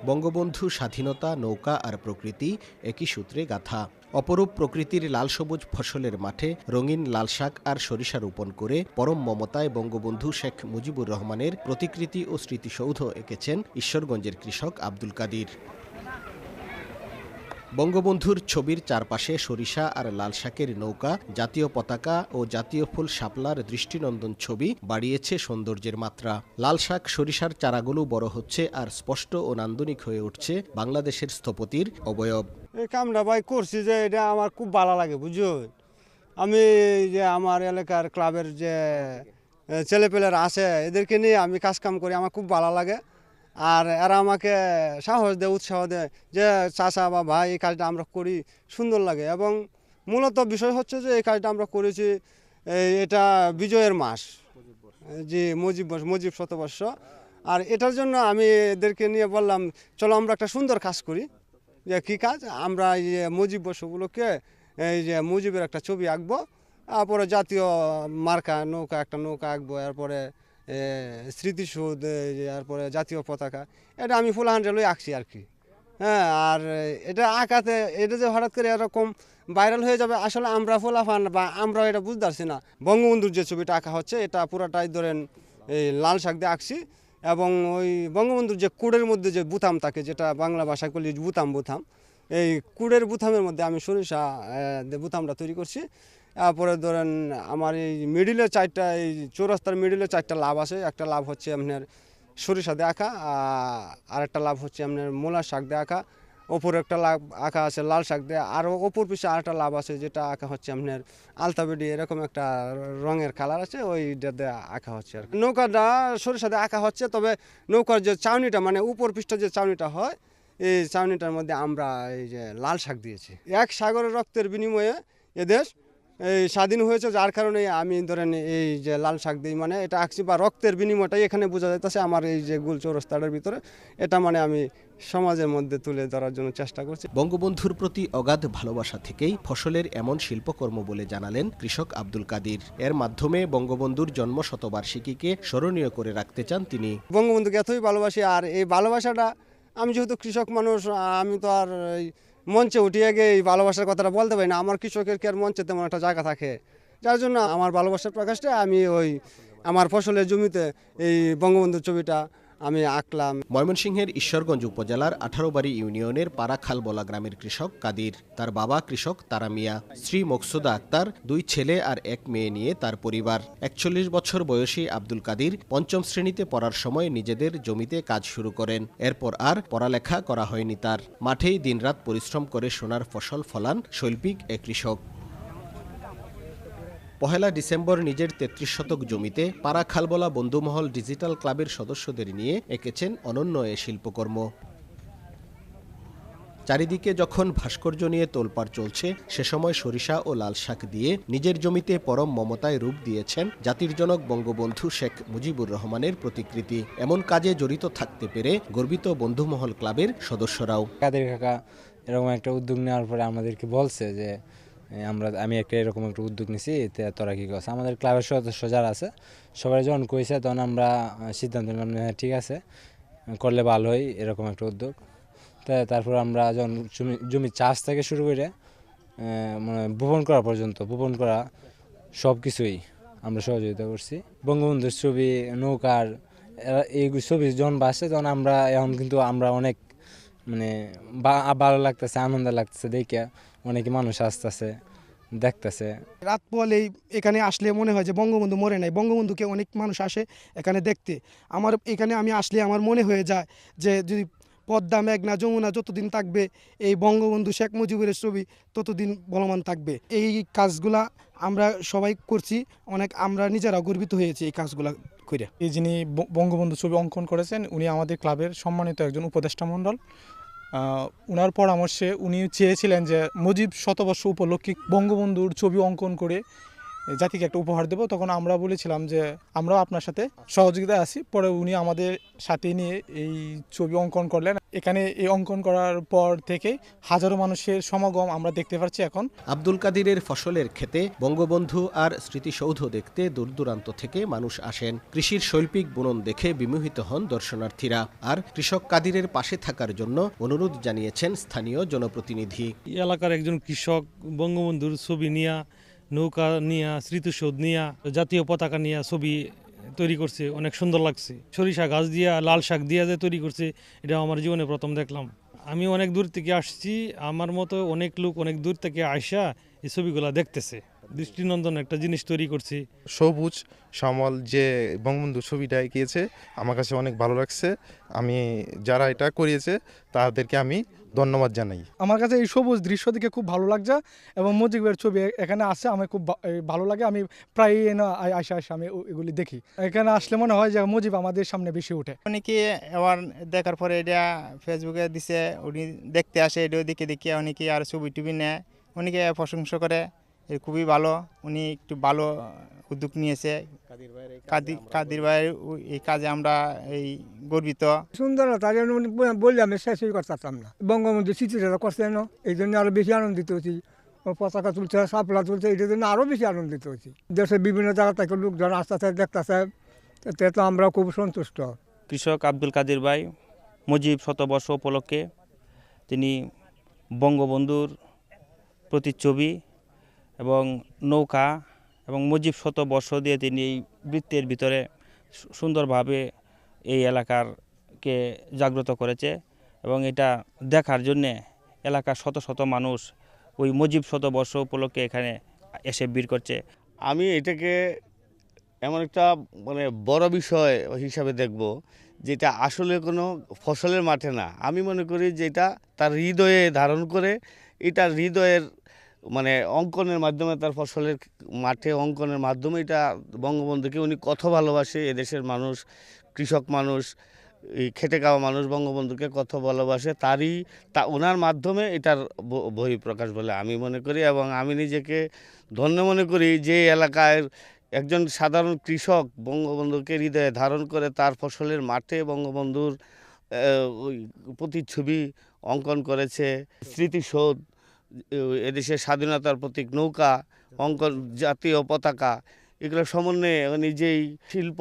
বঙ্গবন্ধু স্বাধীনতা, নৌকা আর প্রকৃতি একই সূত্রে গাঁথা। অপরূপ প্রকৃতির লাল সবুজ ফসলের মাঠে রঙিন লাল শাক আর সরিষা রোপণ করে পরম মমতায় বঙ্গবন্ধু শেখ মুজিবুর রহমানের প্রতিকৃতি ও স্মৃতিসৌধ এঁকেছেন ঈশ্বরগঞ্জের কৃষক আব্দুল কাদির। বঙ্গবন্ধুর ছবির চারপাশে সরিষা আর লাল শাকের নৌকা, জাতীয় পতাকা ও জাতীয় ফুল শাপলার দৃষ্টিনন্দন ছবি বাড়িয়েছে সৌন্দর্যের মাত্রা। লাল শাক সরিষার চারাগুলো বড় হচ্ছে আর স্পষ্ট ও নান্দনিক হয়ে উঠছে বাংলাদেশের স্থপতির অবয়ব। এই কামটা ভাই করছি যে এটা আমার খুব ভালো লাগে, বুঝছো। আমি যে আমার এলাকার ক্লাবের যে ছেলেপেলেরা আছে এদেরকে নিয়ে আমি কাজকাম করি, আমার খুব ভালো লাগে। আর এরা আমাকে সাহস দেয়, উৎসাহ দেয় যে চাচা বা ভাই এই কাজটা আমরা করি, সুন্দর লাগে। এবং মূলত বিষয় হচ্ছে যে এই কাজটা আমরা করেছি, এটা বিজয়ের মাস, জি মুজিব শতবর্ষ। আর এটার জন্য আমি এদেরকে নিয়ে বললাম চলো আমরা একটা সুন্দর কাজ করি। যে কী কাজ? আমরা এই যে মুজিব বর্ষগুলোকে এই যে মুজিবের একটা ছবি আঁকবো, তারপরে জাতীয় মার্কা নৌকা একটা নৌকা আঁকবো, এরপরে স্মৃতিসৌধ, এরপরে জাতীয় পতাকা। এটা আমি ফুল হ্যান্ডেলই আঁকছি আর কি। হ্যাঁ, আর এটা আঁকাতে এটা যে হঠাৎ করে এরকম ভাইরাল হয়ে যাবে আসলে আমরা ফোলাফান বা আমরা এটা বুঝতে পারছি না। বঙ্গবন্ধুর যে ছবিটা আঁকা হচ্ছে এটা পুরাটাই ধরেন এই লাল শাক দিয়ে আঁকছি। এবং ওই বঙ্গবন্ধুর যে কুড়ের মধ্যে যে বুতাম থাকে, যেটা বাংলা ভাষায় করলে বুতাম, এই কুড়ের বুতামের মধ্যে আমি সরিষা বুতামটা তৈরি করছি। তারপরে ধরেন আমার এই মিডিলে চারটা, এই চৌরাস্তার মিডিলে চারটা লাভ আছে। একটা লাভ হচ্ছে আপনার সরিষা দিয়ে আঁকা, আর একটা লাভ হচ্ছে আপনার মূলার শাক দিয়ে আঁকা, ওপরে একটা লাভ আঁকা আছে লাল শাক দিয়ে, আর ওপর পিছিয়ে আরেকটা লাভ আছে যেটা আঁকা হচ্ছে আপনার আলতাবেডি, এরকম একটা রঙের কালার আছে, ওইটা দিয়ে আঁকা হচ্ছে আর কি। নৌকাটা সরিষা দিয়ে আঁকা হচ্ছে, তবে নৌকার যে চাউনিটা মানে উপর পৃষ্ঠে যে চাউনিটা হয়, এই চাউনিটার মধ্যে আমরা এই যে লাল শাক দিয়েছি। এক সাগরের রক্তের বিনিময়ে এদেশ এই স্বাধীন হয়েছে, যার কারণে আমি ধরেন এই যে লাল শাক দিই, মানে এটা আঁকছি বা রক্তের বিনিময়টাই এখানে বোঝা যাইতেছে আমার এই যে গোল চৌরাস্তাটার ভিতরে। এটা মানে আমি সমাজের মধ্যে তুলে ধরার জন্য চেষ্টা করছি। বঙ্গবন্ধুর প্রতি অগাধ ভালোবাসা থেকেই ফসলের এমন শিল্পকর্ম বলে জানালেন কৃষক আব্দুল কাদির। এর মাধ্যমে বঙ্গবন্ধুর জন্ম শতবার্ষিকীকে স্মরণীয় করে রাখতে চান তিনি। বঙ্গবন্ধুকে এতই ভালোবাসি, আর এই ভালোবাসাটা আমি যেহেতু কৃষক মানুষ, আমি তো আর মঞ্চে উঠিয়ে গিয়ে এই ভালোবাসার কথাটা বলতে পারি না। আমার কৃষকের কি আর মঞ্চে তেমন একটা জায়গা থাকে, যার জন্য আমার ভালোবাসার প্রকাশটা আমি ওই আমার ফসলের জমিতে এই বঙ্গবন্ধুর ছবিটা আমি আঁকলাম। ময়মনসিংহের ঈশ্বরগঞ্জ উপজেলার 18 ইউনিয়নের পাড়াখালবলা গ্রামের কৃষক কাদির। তার বাবা কৃষক তারা মিয়া, স্ত্রী মকসুদা আক্তার, 2 ছেলে আর 1 মেয়ে নিয়ে তার পরিবার। 41 বছর বয়সী আব্দুল কাদির 5ম শ্রেণীতে পড়ার সময় নিজেদের জমিতে কাজ শুরু করেন। এরপর আর পড়ালেখা করা হয়নি তার। মাঠেই দিনরাত পরিশ্রম করে সোনার ফসল ফলান শৈল্পিক এ কৃষক। 1 ডিসেম্বর নিজের 33 শতক জমিতে পাড়াখালবলা বন্ধুমহল ডিজিটাল ক্লাবের সদস্যদের নিয়ে এঁকেছেন অনন্য এ শিল্পকর্ম। চারিদিকে যখন ভাস্কর্য নিয়ে তোলপাড় চলছে, সে সময় সরিষা ও লাল শাক দিয়ে নিজের জমিতে পরম মমতায় রূপ দিয়েছেন জাতির জনক বঙ্গবন্ধু শেখ মুজিবুর রহমানের প্রতিকৃতি। এমন কাজে জড়িত থাকতে পেরে গর্বিত বন্ধুমহল ক্লাবের সদস্যরাও। কাদের কাকা এরকম একটা উদ্যোগ নেওয়ার পরে আমাদেরকে বলছে যে আমি এরকম একটা উদ্যোগ নিছি, তোরা কি করছে। আমাদের ক্লাবের সদস্য যারা আছে সবাই যখন কইছে তখন আমরা সিদ্ধান্ত নিলাম ঠিক আছে, করলে ভালো হয় এরকম একটা উদ্যোগ। তারপর আমরা যখন জমি চাষ থেকে শুরু করে মানে বপন করা পর্যন্ত, বপন করা সব কিছুই আমরা সহযোগিতা করছি। বঙ্গবন্ধুর ছবি, নৌকার এই ছবি যখন বাসছে তখন এখন কিন্তু আমরা অনেক মানে ভালো লাগতেছে, আনন্দ লাগতেছে, দেখে অনেকে মানুষ আসতেছে, দেখতেছে। রাত পোহালেই এখানে আসলে মনে হয় যে বঙ্গবন্ধু মরে নাই। বঙ্গবন্ধুকে অনেক মানুষ আসে এখানে দেখতে। আমার এখানে আমি আসলে আমার মনে হয়ে যায় যে যদি পদ্মা, মেঘনা, যমুনা যতদিন থাকবে এই বঙ্গবন্ধু শেখ মুজিবুরের ছবি ততদিন বলমান থাকবে। এই কাজগুলা আমরা সবাই করছি, অনেক আমরা নিজেরাও গর্বিত হয়েছি এই কাজগুলা করে। এই যিনি বঙ্গবন্ধু ছবি অঙ্কন করেছেন উনি আমাদের ক্লাবের সম্মানিত একজন উপদেষ্টা মণ্ডল। উনার পরামর্শে উনি চেয়েছিলেন যে মুজিব শতবর্ষ উপলক্ষে বঙ্গবন্ধুর ছবি অঙ্কন করে জাতিকে একটা উপহার দেবো, তখন আমরা বলেছিলাম যে আমরাও আপনার সাথে সহযোগিতায় আছি। পরে উনি আমাদের সাথে নিয়ে এই ছবি অঙ্কন করলেন। এখানে এই অঙ্কন করার পর থেকে হাজারো মানুষের সমাগম আমরা দেখতে পাচ্ছি এখন। আব্দুল কাদিরের ফসলের ক্ষেতে বঙ্গবন্ধু আর স্মৃতিসৌধ দেখতে দূর দূরান্ত থেকে মানুষ আসেন। কৃষির শৈল্পিক বুনন দেখে বিমোহিত হন দর্শনার্থীরা। আর কৃষক কাদিরের পাশে থাকার জন্য অনুরোধ জানিয়েছেন স্থানীয় জনপ্রতিনিধি। এলাকার একজন কৃষক বঙ্গবন্ধুর ছবি নিয়ে, নৌকা নিয়ে, স্মৃতিসৌধ নিয়ে, জাতীয় পতাকা নিয়ে ছবি তৈরি করছে, অনেক সুন্দর লাগছে। সরিষা গাছ দিয়া, লাল শাক দিয়া যে তৈরি করছে, এটা আমার জীবনে প্রথম দেখলাম। আমি অনেক দূর থেকে আসছি, আমার মতো অনেক লোক অনেক দূর থেকে আইসা এই ছবিগুলা দেখতেছে। দৃষ্টিনন্দন একটা জিনিস তৈরি করছি। সবুজ শ্যামল যে বঙ্গবন্ধু ছবিটা এঁকেছে আমার কাছে অনেক ভালো লাগছে। আমি যারা এটা করিয়েছে তাদেরকে আমি ধন্যবাদ জানাই। আমার কাছে এই সবুজ দৃশ্য দেখে খুব ভালো লাগছে এবং মুজিবের ছবি এখানে আছে, আমার খুব ভালো লাগে। আমি প্রায় আইসা আমি এগুলি দেখি। এখানে আসলে মনে হয় যে মুজিব আমাদের সামনে বেশি ওঠে। অনেকে আবার দেখার পরে এটা ফেসবুকে দিছে, উনি দেখতে আসে, এটা দেখে অনেকে আর ছবি টবি নেয়, অনেকে প্রশংসা করে। খুবই ভালো, উনি একটু ভালো উদ্যোগ নিয়েছে। কাদির ভাইয়ের এই কাজে আমরা এই গর্বিত। সুন্দরতা বললে আমি শেষই করতাম না। বঙ্গবন্ধু স্মৃতিটা করছেন, এই জন্য আরো বেশি আনন্দিত হচ্ছি। পতাকা তুলছে, সাপলা তুলছে, এটার জন্য আরো বেশি আনন্দিত হচ্ছি। দেশের বিভিন্ন জায়গা থেকে লোকজন আসতেছে, দেখতেছে, এতে তো আমরা খুব সন্তুষ্ট। কৃষক আব্দুল কাদির ভাই মুজিব শতবর্ষ উপলক্ষে তিনি বঙ্গবন্ধুর প্রতিচ্ছবি এবং নৌকা এবং মুজিব শতবর্ষ দিয়ে তিনি এই বৃত্তের ভিতরে সুন্দরভাবে এই এলাকারকে জাগ্রত করেছে এবং এটা দেখার জন্যে এলাকার শত শত মানুষ ওই মুজিব শতবর্ষ উপলক্ষে এখানে এসে ভিড় করছে। আমি এটাকে এমন একটা বড় বিষয় হিসাবে দেখব, যেটা আসলে কোনো ফসলের মাঠে না। আমি মনে করি যেটা তার হৃদয়ে ধারণ করে, এটা হৃদয়ের অঙ্কনের মাধ্যমে, তার ফসলের মাঠে অঙ্কনের মাধ্যমে এটা বঙ্গবন্ধুকে উনি কত ভালোবাসে। এদেশের মানুষ, কৃষক মানুষ, এই খেটে খাওয়া মানুষ বঙ্গবন্ধুকে কত ভালোবাসে, ওনার মাধ্যমে এটার বহিঃপ্রকাশ বলে আমি মনে করি। এবং আমি নিজেকে ধন্য মনে করি যে এলাকায় একজন সাধারণ কৃষক বঙ্গবন্ধুকে হৃদয়ে ধারণ করে তার ফসলের মাঠে বঙ্গবন্ধুর প্রতিচ্ছবি অঙ্কন করেছে। স্মৃতিসৌধ, এদেশের স্বাধীনতার প্রতীক নৌকা, অঙ্কন জাতীয় পতাকা, এগুলো সমন্বয়ে নিজেই শিল্প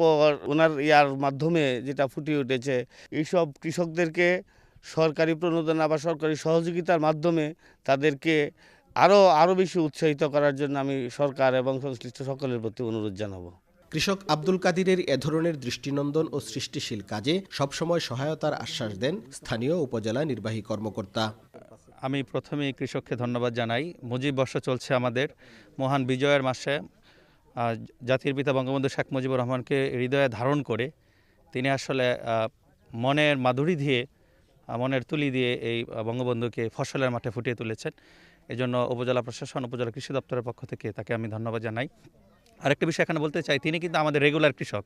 ওনার ইয়ার মাধ্যমে যেটা ফুটিয়ে উঠেছে। এইসব কৃষকদেরকে সরকারি প্রণোদনা বা সরকারি সহযোগিতার মাধ্যমে তাদেরকে আরও বেশি উৎসাহিত করার জন্য আমি সরকার এবং সংশ্লিষ্ট সকলের প্রতি অনুরোধ জানাবো। কৃষক আব্দুল কাদিরের এ ধরনের দৃষ্টিনন্দন ও সৃষ্টিশীল কাজে সবসময় সহায়তার আশ্বাস দেন স্থানীয় উপজেলা নির্বাহী কর্মকর্তা। আমি প্রথমে কৃষককে ধন্যবাদ জানাই। মুজিব বর্ষ চলছে আমাদের, মহান বিজয়ের মাসে জাতির পিতা বঙ্গবন্ধু শেখ মুজিবুর রহমানকে হৃদয়ে ধারণ করে তিনি আসলে মনের মাধুরী দিয়ে, মনের তুলি দিয়ে এই বঙ্গবন্ধুকে ফসলের মাঠে ফুটিয়ে তুলেছেন। এজন্য উপজেলা প্রশাসন, উপজেলা কৃষি দপ্তরের পক্ষ থেকে তাকে আমি ধন্যবাদ জানাই। আরেকটা বিষয় এখানে বলতে চাই, তিনি কিন্তু আমাদের রেগুলার কৃষক।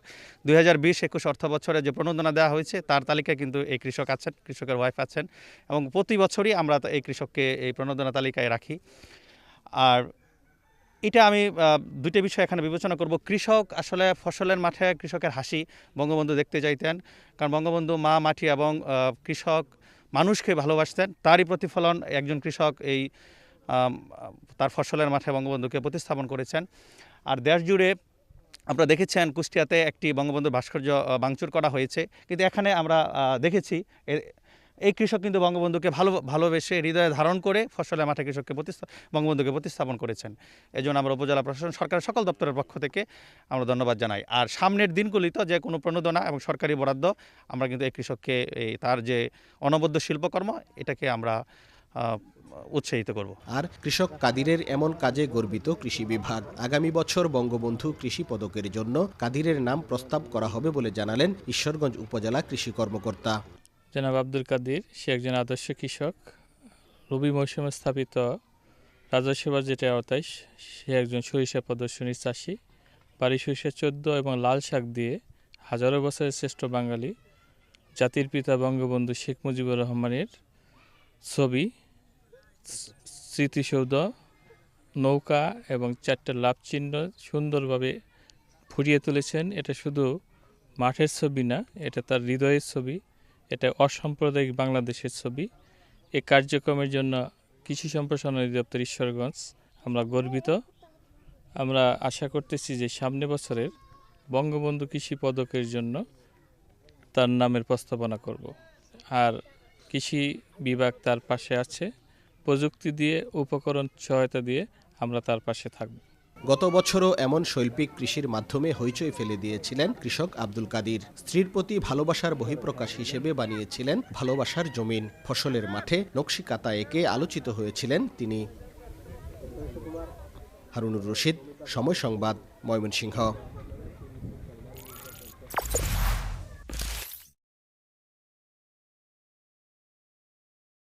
2020-21 অর্থ বছরে যে প্রণোদনা দেওয়া হয়েছে তার তালিকায় কিন্তু এই কৃষক আছেন, কৃষকের ওয়াইফ আছেন, এবং প্রতি বছরই আমরা এই কৃষককে এই প্রণোদনা তালিকায় রাখি। আর এটা আমি দুটো বিষয় এখানে বিবেচনা করব। কৃষক আসলে ফসলের মাঠে কৃষকের হাসি বঙ্গবন্ধু দেখতে চাইতেন, কারণ বঙ্গবন্ধু মা, মাটি এবং কৃষক মানুষকে ভালোবাসতেন। তারই প্রতিফলন একজন কৃষক এই তার ফসলের মাঠে বঙ্গবন্ধুকে প্রতিস্থাপন করেছেন। আর দেশ জুড়ে আপনারা দেখেছেন কুষ্টিয়াতে একটি বঙ্গবন্ধুর ভাস্কর্য ভাঙচুর করা হয়েছে, কিন্তু এখানে আমরা দেখেছি এই কৃষক কিন্তু বঙ্গবন্ধুকে ভালোবেসে হৃদয়ে ধারণ করে ফসলের মাঠে কৃষককে বঙ্গবন্ধুকে প্রতিস্থাপন করেছেন। এজন্য আমরা উপজেলা প্রশাসন, সরকারের সকল দপ্তরের পক্ষ থেকে আমরা ধন্যবাদ জানাই। আর সামনের দিনগুলিতে যে কোনো প্রণোদনা এবং সরকারি বরাদ্দ আমরা কিন্তু এই কৃষককে তার যে অনবদ্য শিল্পকর্ম, এটাকে আমরা উৎসাহিত করব। আর কৃষক কাদিরের এমন কাজে গর্বিত কৃষি বিভাগ। আগামী বছর বঙ্গবন্ধু কৃষি পদকের জন্য কাদিরের নাম প্রস্তাব করা হবে বলে জানালেন ঈশ্বরগঞ্জ উপজেলা কৃষি কর্মকর্তা জনাব আব্দুল কাদির। সে একজন আদর্শ কৃষক। রবি মৌসুমে স্থাপিত রাজস্ব বাজেটের আওতায় সে একজন সরিষা প্রদর্শনী চাষি। বাড়ি সরিষা 14 এবং লাল শাক দিয়ে হাজারো বছরের শ্রেষ্ঠ বাঙালি জাতির পিতা বঙ্গবন্ধু শেখ মুজিবুর রহমানের ছবি, স্মৃতিসৌধ নৌকা এবং 4টা লাভ চিহ্ন সুন্দরভাবে ফুটিয়ে তুলেছেন। এটা শুধু মাঠের ছবি না, এটা তার হৃদয়ের ছবি, এটা অসাম্প্রদায়িক বাংলাদেশের ছবি। এই কার্যক্রমের জন্য কৃষি সম্প্রসারণ অধিদপ্তর ঈশ্বরগঞ্জ আমরা গর্বিত। আমরা আশা করতেছি যে সামনে বছরের বঙ্গবন্ধু কৃষি পদকের জন্য তার নামের প্রস্তাবনা করব। আর কৃষি বিভাগ তার পাশে আছে, প্রযুক্তি দিয়ে উপকরণ সহায়তা দিয়ে আমরা তার পাশে থাকব। গত বছরও এমন শৈল্পিক কৃষির মাধ্যমে হইচই ফেলে দিয়েছিলেন কৃষক আব্দুল কাদির। স্ত্রীর প্রতি ভালোবাসার বহিঃপ্রকাশ হিসেবে বানিয়েছিলেন ভালোবাসার জমিন। ফসলের মাঠে নকশিকাঁথা এঁকে আলোচিত হয়েছিলেন তিনি। হারুনুর রশিদ, সময় সংবাদ, ময়মনসিংহ।